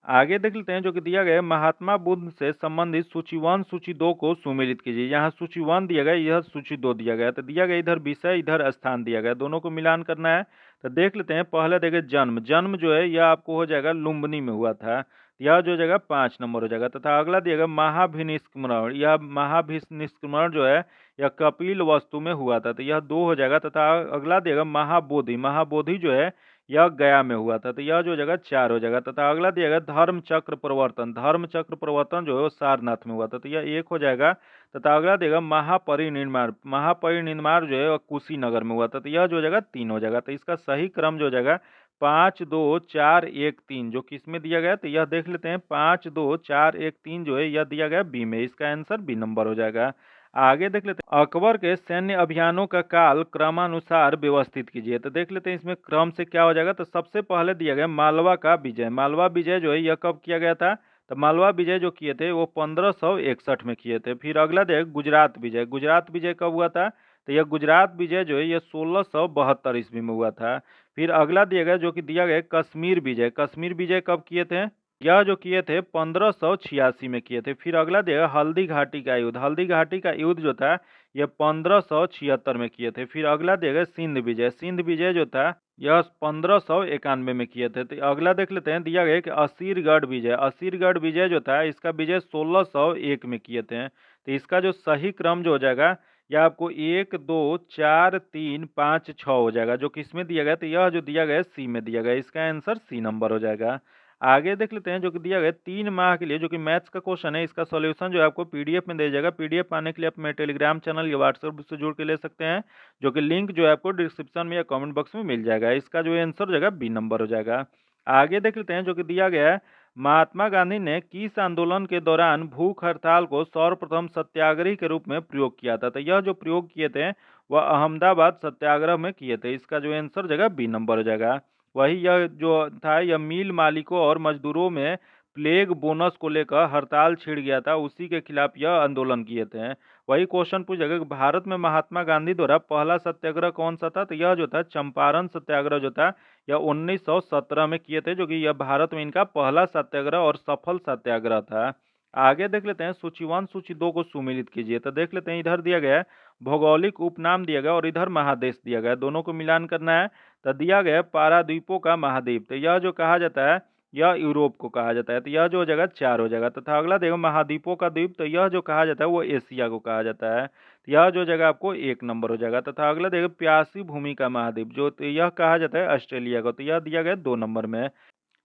आगे देख लेते हैं जो कि दिया गया है महात्मा बुद्ध से संबंधित सूची 1 सूची 2 को सुमेलित कीजिए। यहाँ सूची 1 दिया गया, यह सूची 2 दिया गया। तो दिया गया इधर विषय इधर स्थान दिया गया, दोनों को मिलान करना है। तो देख लेते हैं पहले देखें जन्म। जन्म जो है यह आपको हो जाएगा लुम्बिनी में हुआ था, यह जो जगह 5 नंबर हो जाएगा। तथा अगला दिएगा महाभिनिष्क्रमण। यह महाभिनिष्क्रमण जो है यह कपिल वस्तु में हुआ था, तो यह 2 हो जाएगा। तथा अगला दिएगा महाबोधि। महाबोधि जो है यह गया में हुआ था, तो यह जो हो जाएगा 4 हो जाएगा। तथा अगला दिया गया धर्म चक्र प्रवर्तन, धर्म चक्र प्रवर्तन जो है वो सारनाथ में हुआ था, तो यह 1 हो जाएगा। तथा अगला देगा महापरिनिर्वाण, महापरिनिर्वाण जो है वो कुशीनगर में हुआ था, तो यह जो हो जाएगा 3 हो जाएगा। तो इसका सही क्रम जो हो जाएगा 5 2 4 1 3, जो किसमें दिया गया, तो यह देख लेते हैं 5 2 4 1 3 जो है यह दिया गया बी में, इसका आंसर बी नंबर हो जाएगा। आगे देख लेते हैं अकबर के सैन्य अभियानों का काल क्रमानुसार व्यवस्थित कीजिए, तो देख लेते हैं इसमें क्रम से क्या हो जाएगा। तो सबसे पहले दिया गया मालवा का विजय, मालवा विजय जो है यह कब किया गया था, तो मालवा विजय जो किए थे वो 1561 में किए थे। फिर अगला दिया गुजरात विजय, गुजरात विजय कब हुआ था, तो यह गुजरात विजय जो है यह 1672 ईस्वी में हुआ था। फिर अगला दिया गया जो कि दिया गया कश्मीर विजय, कश्मीर विजय कब किए थे, यह जो किए थे 1586 में किए थे। फिर अगला देगा हल्दी घाटी का युद्ध, हल्दी घाटी का युद्ध जो था यह 1576 में किए थे। फिर अगला देगा सिंध विजय, सिंध विजय जो था यह 1591 में किए थे। तो अगला देख लेते हैं दिया गया कि असीरगढ़ विजय, असीरगढ़ विजय जो था इसका विजय 1601 में किए थे। तो इसका जो सही क्रम जो हो जाएगा यह आपको 1 2 4 3 5 6 हो जाएगा, जो किसमें दिया गया, तो यह जो दिया गया सी में दिया गया, इसका आंसर सी नंबर हो जाएगा। आगे देख लेते हैं जो कि दिया गया 3 माह के लिए जो कि मैथ्स का क्वेश्चन है, इसका सॉल्यूशन जो है आपको पीडीएफ में दे जाएगा। पीडीएफ पाने के लिए आप मेरे टेलीग्राम चैनल या व्हाट्सएप से जुड़ के ले सकते हैं, जो कि लिंक जो है आपको डिस्क्रिप्शन में या कमेंट बॉक्स में मिल जाएगा। इसका जो आंसर हो जाएगा बी नंबर हो जाएगा। आगे देख लेते हैं जो कि दिया गया है महात्मा गांधी ने किस आंदोलन के दौरान भूख हड़ताल को सर्वप्रथम सत्याग्रह के रूप में प्रयोग किया था, तो यह जो प्रयोग किए थे वह अहमदाबाद सत्याग्रह में किए थे। इसका जो आंसर जगह बी नंबर हो जाएगा। वही यह जो था यह मिल मालिकों और मजदूरों में प्लेग बोनस को लेकर हड़ताल छिड़ गया था, उसी के खिलाफ यह आंदोलन किए थे। वही क्वेश्चन पूछेगा कि भारत में महात्मा गांधी द्वारा पहला सत्याग्रह कौन सा था, तो यह जो था चंपारण सत्याग्रह जो था यह 1917 में किए थे, जो कि यह भारत में इनका पहला सत्याग्रह और सफल सत्याग्रह था। आगे देख लेते हैं सूची 1 सूची 2 को सुमिलित कीजिए, तो देख लेते हैं इधर दिया गया है भौगोलिक उपनाम दिया गया और इधर महादेश दिया गया, दोनों को मिलान करना है। तो दिया गया है पाराद्वीपों का महाद्वीप, तो यह जो कहा जाता है यह यूरोप को कहा जाता है, तो यह जो हो जाएगा 4 हो जाएगा। तथा अगला देखो महाद्वीपों का द्वीप, तो यह जो कहा जाता है वो एशिया को कहा जाता है, तो यह जो जगह आपको 1 नंबर हो जाएगा। तथा अगला देखो प्यासी भूमि का महाद्वीप जो, तो यह कहा जाता है ऑस्ट्रेलिया को, तो यह दिया गया 2 नंबर में।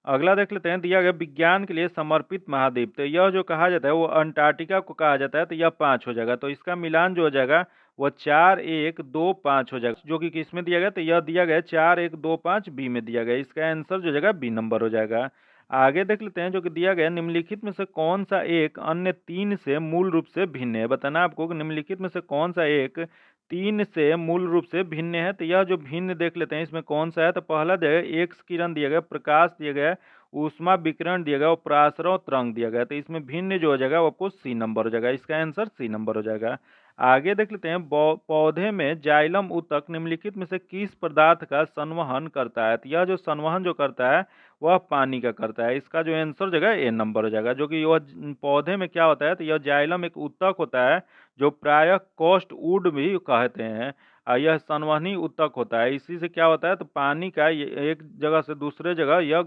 अगला देख लेते हैं दिया गया विज्ञान के लिए समर्पित महाद्वीप, तो यह जो कहा जाता है वो अंटार्कटिका को कहा जाता है, तो यह 5 हो जाएगा। तो इसका मिलान जो हो जाएगा वो 4 1 2 5 हो जाएगा, जो कि किसमें दिया गया, तो यह दिया गया 4 1 2 5 बी में दिया गया, इसका आंसर जो जाएगा बी नंबर हो जाएगा। आगे देख लेते हैं जो कि दिया गया निम्नलिखित में से कौन सा एक अन्य 3 से मूल रूप से भिन्न है, बताना आपको कि निम्नलिखित में से कौन सा एक 3 से मूल रूप से भिन्न है। तो यह जो भिन्न देख लेते हैं इसमें कौन सा है, तो पहला दिया गया एक्स किरण दिया गया, प्रकाश दिया गया, ऊष्मा विकिरण दिया गया और परासरण तरंग दिया गया, तो इसमें भिन्न जो हो जाएगा वो आपको सी नंबर हो जाएगा, इसका आंसर सी नंबर हो जाएगा। आगे देख लेते हैं पौधे में जाइलम ऊतक निम्नलिखित में से किस पदार्थ का संवहन करता है, तो यह जो संवहन जो करता है वह पानी का करता है, इसका जो आंसर जगह ए नंबर हो जाएगा। जो कि वह पौधे में क्या होता है, तो यह जाइलम एक ऊतक होता है जो प्रायः कोस्ट वुड भी कहते हैं, यह संवहनी ऊतक होता है, इसी से क्या होता है तो पानी का एक जगह से दूसरे जगह यह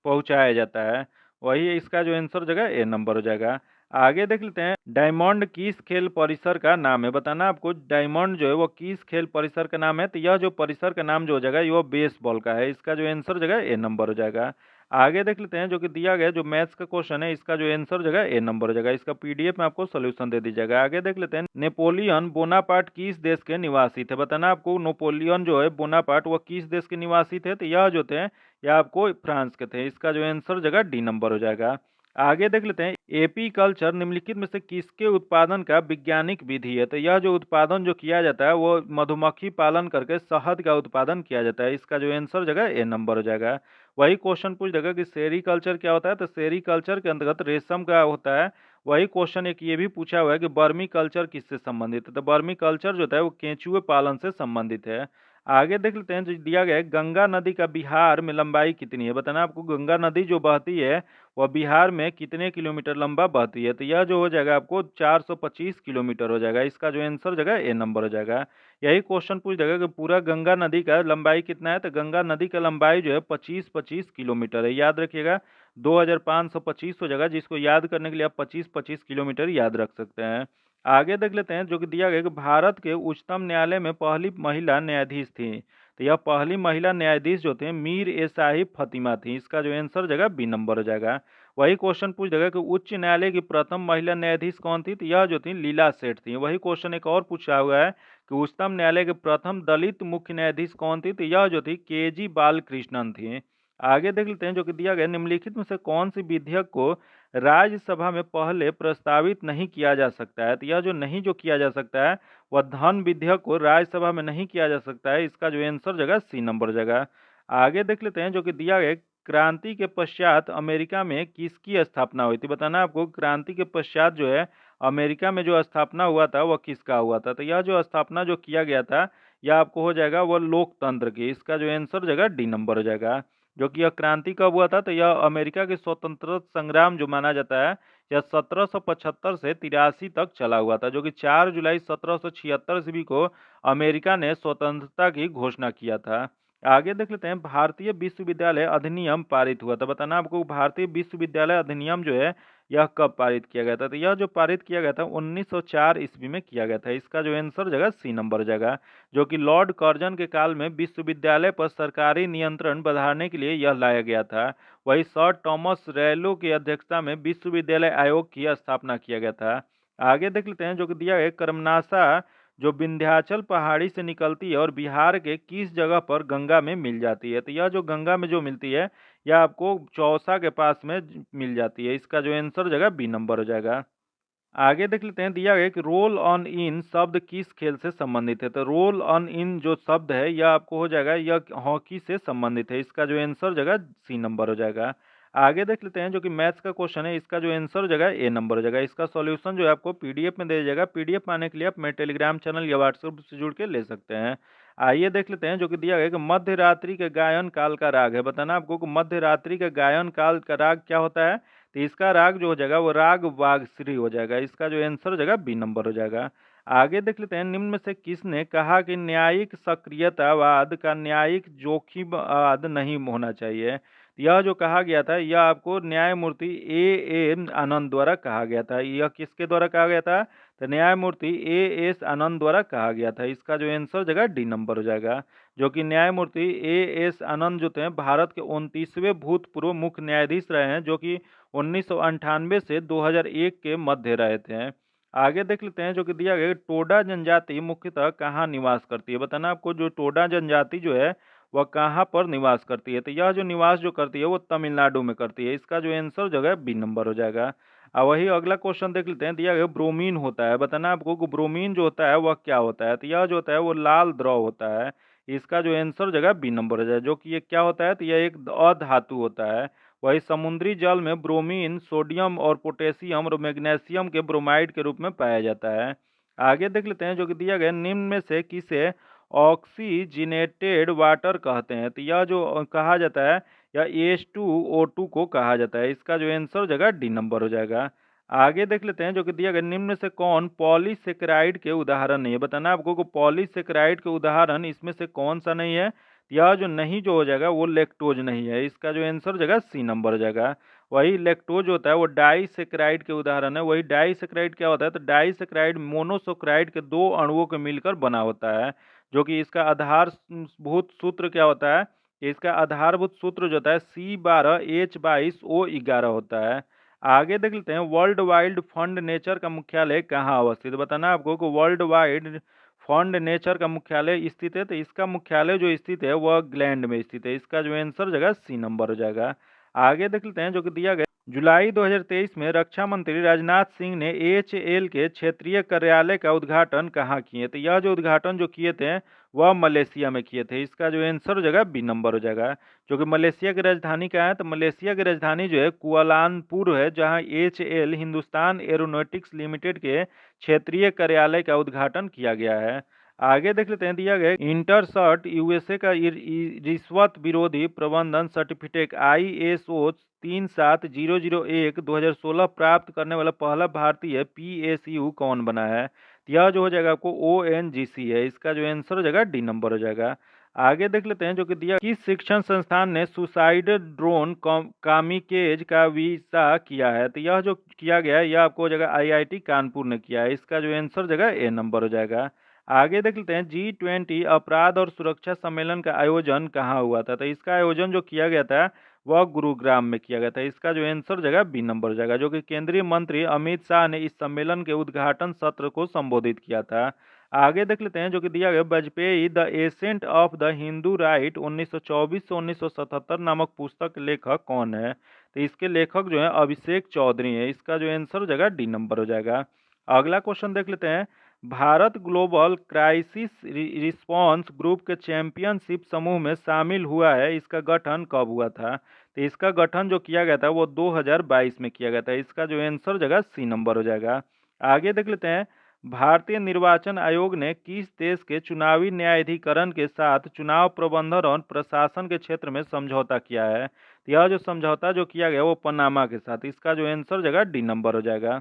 पहुंचाया जाता है, वही इसका जो आंसर जगह ए नंबर हो जाएगा। आगे देख लेते हैं डायमंड किस खेल परिसर का नाम है, बताना आपको डायमंड जो है वो किस खेल परिसर का नाम है, तो यह जो परिसर का नाम जो हो जाएगा ये बेसबॉल का है, इसका जो आंसर जगह ए नंबर हो जाएगा। आगे देख लेते हैं जो कि दिया गया जो मैथ्स का क्वेश्चन है, इसका जो आंसर जगह ए नंबर हो जाएगा, इसका पीडीएफ में आपको सोल्यूशन दे दी जाएगा। आगे देख लेते हैं नेपोलियन बोनापार्ट किस देश के निवासी थे, बताना आपको नेपोलियन जो है बोनापार्ट वो किस देश के निवासी थे, तो यह जो थे यह आपको फ्रांस के थे, इसका जो आंसर जगह डी नंबर हो जाएगा। आगे देख लेते हैं एपी कल्चर निम्नलिखित में से किसके उत्पादन का वैज्ञानिक विधि है, तो यह जो उत्पादन जो किया जाता है वो मधुमक्खी पालन करके शहद का उत्पादन किया जाता है, इसका जो आंसर जगह ए नंबर हो जाएगा। वही क्वेश्चन पूछ देगा कि सेरीकल्चर क्या होता है, तो सेरीकल्चर के अंतर्गत रेशम का होता है। वही क्वेश्चन एक ये भी पूछा हुआ है कि बर्मी कल्चर किससे संबंधित है, तो बर्मी कल्चर जो होता है वो केंचुए पालन से संबंधित है। आगे देख लेते हैं जो दिया गया है गंगा नदी का बिहार में लंबाई कितनी है, बताना आपको गंगा नदी जो बहती है वह बिहार में कितने किलोमीटर लंबा बहती है, तो यह जो हो जाएगा आपको 425 किलोमीटर हो जाएगा, इसका जो आंसर जगह ए नंबर हो जाएगा। यही क्वेश्चन पूछ देगा कि पूरा गंगा नदी का लंबाई कितना है, तो गंगा नदी का लंबाई जो है 25-25 किलोमीटर है, याद रखिएगा 2525 हो जाएगा, जिसको याद करने के लिए आप 25-25 किलोमीटर याद रख सकते हैं। आगे देख लेते हैं जो कि दिया गया कि भारत के उच्चतम न्यायालय में पहली महिला न्यायाधीश थी, तो यह पहली महिला न्यायाधीश जो थे मीर ए साहिब फतिमा थी। इसका जो आंसर जगह बी नंबर हो जाएगा। वही क्वेश्चन पूछ देगा कि उच्च न्यायालय की प्रथम महिला न्यायाधीश कौन थी, तो यह जो थी लीला सेठ थी। वही क्वेश्चन एक और पूछा हुआ है कि उच्चतम न्यायालय के प्रथम दलित मुख्य न्यायाधीश कौन थी, तो यह जो थी के जी बालकृष्णन थी। आगे देख लेते हैं जो कि दिया गया, निम्नलिखित में से कौन सी विधेयक को राज्यसभा में पहले प्रस्तावित नहीं किया जा सकता है, तो यह जो नहीं जो किया जा सकता है वह धन विधेयक को राज्यसभा में नहीं किया जा सकता है। इसका जो आंसर जगह सी नंबर जगह। आगे देख लेते हैं जो कि दिया गया, क्रांति के पश्चात अमेरिका में किसकी स्थापना हुई थी। बताना आपको क्रांति के पश्चात जो है अमेरिका में जो स्थापना हुआ था वह किसका हुआ था, तो यह जो स्थापना जो किया गया था यह आपको हो जाएगा वह लोकतंत्र की। इसका जो आंसर जगह डी नंबर हो जाएगा। जो कि यह क्रांति कब हुआ था, तो यह अमेरिका के स्वतंत्रता संग्राम जो माना जाता है यह 1775 से 83 तक चला हुआ था, जो कि 4 जुलाई 1776 ईस्वी को अमेरिका ने स्वतंत्रता की घोषणा किया था। आगे देख लेते हैं, भारतीय विश्वविद्यालय अधिनियम पारित हुआ था। बताना आपको भारतीय विश्वविद्यालय अधिनियम जो है यह कब पारित किया गया था, तो यह जो पारित किया गया था 1904 ईस्वी में किया गया था। इसका जो आंसर जगह सी नंबर जगह। जो कि लॉर्ड कर्जन के काल में विश्वविद्यालय पर सरकारी नियंत्रण बढ़ाने के लिए यह लाया गया था। वही सर थॉमस रैलो की अध्यक्षता में विश्वविद्यालय आयोग की स्थापना किया गया था। आगे देख लेते हैं जो कि दिया गया, कर्मनाशा जो विंध्याचल पहाड़ी से निकलती है और बिहार के किस जगह पर गंगा में मिल जाती है, तो यह जो गंगा में जो मिलती है यह आपको चौसा के पास में मिल जाती है। इसका जो आंसर जगह बी नंबर हो जाएगा। आगे देख लेते हैं, दिया गया कि रोल ऑन इन शब्द किस खेल से संबंधित है, तो रोल ऑन इन जो शब्द है यह आपको हो जाएगा यह हॉकी से संबंधित है। इसका जो आंसर जगह सी नंबर हो जाएगा। आगे देख लेते हैं जो कि मैथ्स का क्वेश्चन है, इसका जो आंसर जगह ए नंबर हो जाएगा। इसका सॉल्यूशन जो है आपको पीडीएफ में दे जाएगा। पीडीएफ पाने के लिए आप मेरे टेलीग्राम चैनल या व्हाट्सएप से जुड़ के ले सकते हैं। आइए देख लेते हैं जो कि दिया गया कि मध्य रात्रि के गायन काल का राग है। बताना आपको कि मध्य रात्रि के गायन काल का राग क्या होता है, तो इसका राग जो हो जाएगा वो राग वागश्री हो जाएगा। इसका जो आंसर हो जाएगा बी नंबर हो जाएगा। आगे देख लेते हैं, निम्न में से किसने कहा कि न्यायिक सक्रियतावाद का न्यायिक जोखिमवाद नहीं होना चाहिए। यह जो कहा गया था यह आपको न्यायमूर्ति ए आनंद द्वारा कहा गया था। यह किसके द्वारा कहा गया था, तो न्यायमूर्ति एस आनंद द्वारा कहा गया था। इसका जो आंसर जगह डी नंबर हो जाएगा। जो कि न्यायमूर्ति एस आनंद जो थे भारत के 29वें भूतपूर्व मुख्य न्यायाधीश रहे हैं, जो कि 1998 से 2001 के मध्य रहे थे। आगे देख लेते हैं जो कि दिया गया, टोडा जनजाति मुख्यतः कहाँ निवास करती है। बताना आपको जो टोडा जनजाति जो है वह कहाँ पर निवास करती है, तो यह जो निवास जो करती है वो तमिलनाडु में करती है। इसका जो आंसर जो है बी नंबर हो जाएगा। और वही अगला क्वेश्चन देख लेते हैं, दिया गया ब्रोमीन होता है। बताना आपको कि ब्रोमीन जो होता है वह क्या होता है, तो यह जो होता है वो लाल द्रव होता है। इसका जो आंसर जगह बी नंबर हो जाए। जो कि ये क्या होता है, तो यह एक अधातु होता है। वही समुद्री जल में ब्रोमीन सोडियम और पोटेशियम और मैग्नीशियम के ब्रोमाइड के रूप में पाया जाता है। आगे देख लेते हैं जो कि दिया गया, निम्न में से किसे ऑक्सीजिनेटेड वाटर कहते हैं, तो यह जो कहा जाता है या H2O2 को कहा जाता है। इसका जो आंसर जगह डी नंबर हो जाएगा। आगे देख लेते हैं जो कि दिया गया, निम्न में से कौन पॉलीसेकेराइड के उदाहरण नहीं है। बताना आपको कि पॉलीसेकेराइड के उदाहरण इसमें से कौन सा नहीं है, यह जो नहीं जो हो जाएगा वो लैक्टोज नहीं है। इसका जो आंसर जगह सी नंबर हो जाएगा। वही लैक्टोज होता है वो डाइसेकेराइड के उदाहरण है। वही डाइसेकेराइड क्या होता है, तो डाइसेकेराइड मोनोसेकेराइड के दो अणुओं के मिलकर बना होता है। जो कि इसका आधारभूत सूत्र क्या होता है, इसका आधारभूत सूत्र जो होता है C12H22O11 होता है। आगे देख लेते हैं, वर्ल्ड वाइड फंड नेचर का मुख्यालय कहाँ अवस्थित है। बताना आपको कि वर्ल्ड वाइड फंड नेचर का मुख्यालय स्थित है, तो इसका मुख्यालय जो स्थित है वह इंग्लैंड में स्थित है। इसका जो आंसर जगह सी नंबर हो जाएगा। आगे देख लेते हैं जो कि दिया गया, जुलाई 2023 में रक्षा मंत्री राजनाथ सिंह ने AHL के क्षेत्रीय कार्यालय का उद्घाटन कहाँ किए, तो यह जो उद्घाटन जो किए थे वह मलेशिया में किए थे। इसका जो आंसर हो जाएगा बी नंबर हो जाएगा। जो कि मलेशिया की राजधानी क्या है, तो मलेशिया की राजधानी जो है कुआलालंपुर है, जहां AHL हिंदुस्तान एरोनॉटिक्स लिमिटेड के क्षेत्रीय कार्यालय का उद्घाटन किया गया है। आगे देख लेते हैं, दिया गया इंटरसर्ट USA का रिश्वत विरोधी प्रबंधन सर्टिफिकेट ISO 37001 2016 प्राप्त करने वाला पहला भारतीय PSU कौन बना है, यह जो हो जाएगा आपको ONGC है। इसका जो आंसर हो जाएगा डी नंबर हो जाएगा। आगे देख लेते हैं जो कि दिया, किस शिक्षण संस्थान ने सुसाइड ड्रोन कामिकेज का वीसा किया है, तो यह जो किया गया है यह आपको हो जाएगा IIT कानपुर ने किया है। इसका जो आंसर जगह ए नंबर हो जाएगा। आगे देख लेते हैं G20 अपराध और सुरक्षा सम्मेलन का आयोजन कहाँ हुआ था। तो इसका आयोजन जो किया गया था वह गुरुग्राम में किया गया था। इसका जो आंसर जगह बी नंबर हो जाएगा, जो कि केंद्रीय मंत्री अमित शाह ने इस सम्मेलन के उद्घाटन सत्र को संबोधित किया था। आगे देख लेते हैं जो कि दिया गया, Vajpayee the ascent of the Hindu right 1924 से 1977 नामक पुस्तक के लेखक कौन है। तो इसके लेखक जो है अभिषेक चौधरी है। इसका जो आंसर जगह डी नंबर हो जाएगा। अगला क्वेश्चन देख लेते हैं, Bharat global crisis response group के चैंपियनशिप समूह में शामिल हुआ है, इसका गठन कब हुआ था। तो इसका गठन जो किया गया था वो 2022 में किया गया था। इसका जो आंसर जगह सी नंबर हो जाएगा। आगे देख लेते हैं, भारतीय निर्वाचन आयोग ने किस देश के चुनावी न्यायाधिकरण के साथ चुनाव प्रबंधन और प्रशासन के क्षेत्र में समझौता किया है। तो यह जो समझौता जो किया गया वो पनामा के साथ। इसका जो आंसर जगह डी नंबर हो जाएगा।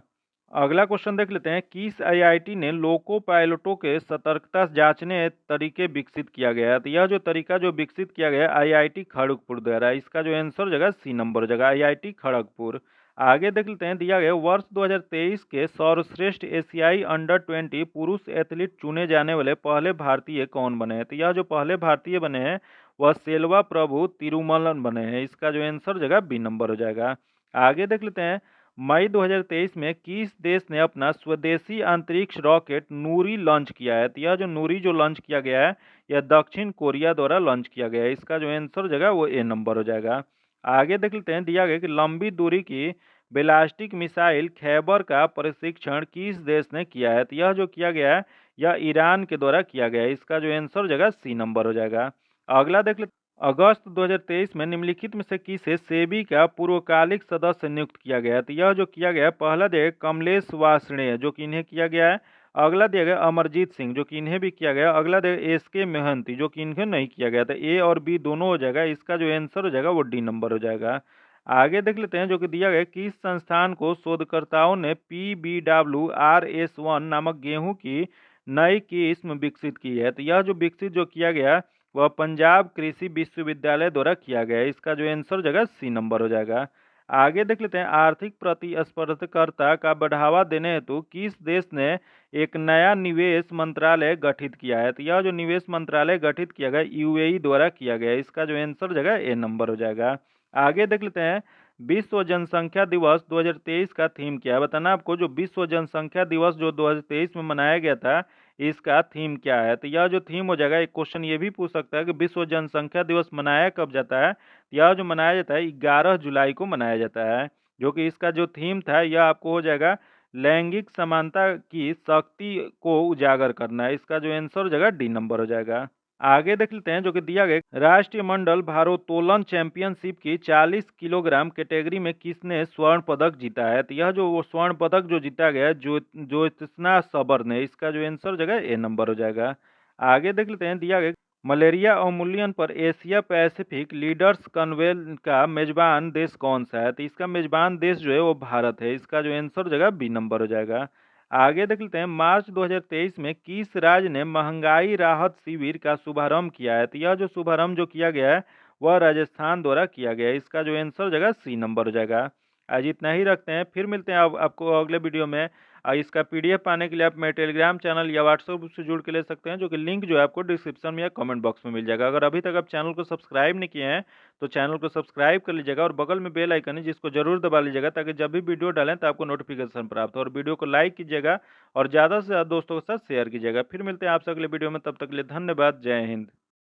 अगला क्वेश्चन देख लेते हैं, किस आईआईटी ने लोको पायलटों के सतर्कता जांचने तरीके विकसित किया गया है। तो यह जो तरीका जो विकसित किया गया है आईआईटी खड़गपुर द्वारा। इसका जो आंसर जगह सी नंबर हो जाएगा, आईआईटी खड़गपुर। आगे देख लेते हैं, दिया गया वर्ष 2023 के सर्वश्रेष्ठ एशियाई अंडर 20 पुरुष एथलीट चुने जाने वाले पहले भारतीय कौन बने हैं। तो यह जो पहले भारतीय बने हैं वह सेल्वा प्रभु तिरुमलन बने हैं। इसका जो आंसर जगह बी नंबर हो जाएगा। आगे देख लेते हैं, मई 2023 में किस देश ने अपना स्वदेशी अंतरिक्ष रॉकेट नूरी लॉन्च किया है। तो यह जो नूरी जो लॉन्च किया गया है यह दक्षिण कोरिया द्वारा लॉन्च किया गया है। इसका जो आंसर जगह वो ए नंबर हो जाएगा। आगे देख लेते हैं, दिया गया कि लंबी दूरी की बैलिस्टिक मिसाइल खैबर का प्रशिक्षण किस देश ने किया है। तो यह जो किया गया है यह ईरान के द्वारा किया गया है। इसका जो आंसर जगह सी नंबर हो जाएगा। अगला देख लेते, अगस्त 2023 में निम्नलिखित में से किसे सेबी का पूर्वकालिक सदस्य नियुक्त किया गया है। तो यह जो किया गया है, पहला दिया गया कमलेश वार्ष्णेय जो कि इन्हें किया गया है। अगला दिया गया अमरजीत सिंह जो कि इन्हें भी किया गया। अगला दिया गया एसके मोहंती जो कि इन्हें नहीं किया गया था। ए और बी दोनों हो जाएगा। इसका जो आंसर हो जाएगा वो डी नंबर हो जाएगा। आगे देख लेते हैं, जो कि दिया गया किस संस्थान को शोधकर्ताओं ने PBWRS1 नामक गेहूं की नई किस्म विकसित की है। तो यह जो विकसित जो किया गया वह पंजाब कृषि विश्वविद्यालय द्वारा किया गया है। इसका जो आंसर जगह सी नंबर हो जाएगा। आगे देख लेते हैं, आर्थिक प्रतिस्पर्धात्मकता का बढ़ावा देने हेतु किस देश ने एक नया निवेश मंत्रालय गठित किया है। तो यह जो निवेश मंत्रालय गठित किया गया यूएई द्वारा किया गया है। इसका जो आंसर जगह ए नंबर हो जाएगा। आगे देख लेते हैं, विश्व जनसंख्या दिवस 2023 का थीम क्या है। बताना आपको, जो विश्व जनसंख्या दिवस जो 2023 में मनाया गया था इसका थीम क्या है। तो यह जो थीम हो जाएगा, एक क्वेश्चन ये भी पूछ सकता है कि विश्व जनसंख्या दिवस मनाया कब जाता है। तो यह जो मनाया जाता है 11 जुलाई को मनाया जाता है। जो कि इसका जो थीम था यह आपको हो जाएगा लैंगिक समानता की शक्ति को उजागर करना है। इसका जो आंसर हो जाएगा डी नंबर हो जाएगा। आगे देख लेते हैं, जो कि दिया गया राष्ट्रीय मंडल भारोत्तोलन चैंपियनशिप की 40 किलोग्राम कैटेगरी में किसने स्वर्ण पदक जीता है। तो यह जो वो स्वर्ण पदक जो जीता गया है ज्योत्सना सबर ने। इसका जो आंसर जगह ए नंबर हो जाएगा। आगे देख लेते हैं, दिया गया मलेरिया उन्मूलन पर एशिया पैसिफिक लीडर्स कन्वेल का मेजबान देश कौन सा है। तो इसका मेजबान देश जो है वो भारत है। इसका जो आंसर जगह बी नंबर हो जाएगा। आगे देख लेते हैं, मार्च 2023 में किस राज्य ने महंगाई राहत शिविर का शुभारंभ किया है। तो यह जो शुभारंभ जो किया गया है वह राजस्थान द्वारा किया गया है। इसका जो आंसर जगह सी नंबर हो जाएगा। आज इतना ही रखते हैं, फिर मिलते हैं आपको अगले वीडियो में। इसका पीडीएफ पाने के लिए आप मेरे टेलीग्राम चैनल या व्हाट्सएप से जुड़ के ले सकते हैं, जो कि लिंक जो है आपको डिस्क्रिप्शन में या कमेंट बॉक्स में मिल जाएगा। अगर अभी तक आप चैनल को सब्सक्राइब नहीं किए हैं तो चैनल को सब्सक्राइब कर लीजिएगा और बगल में बेल आइकन है जिसको जरूर दबा लीजिएगा, ताकि जब भी वीडियो डालें तो आपको नोटिफिकेशन प्राप्त हो। और वीडियो को लाइक कीजिएगा और ज़्यादा से ज़्यादा दोस्तों के साथ शेयर कीजिएगा। फिर मिलते हैं आपसे अगले वीडियो में, तब तक के लिए धन्यवाद। जय हिंद।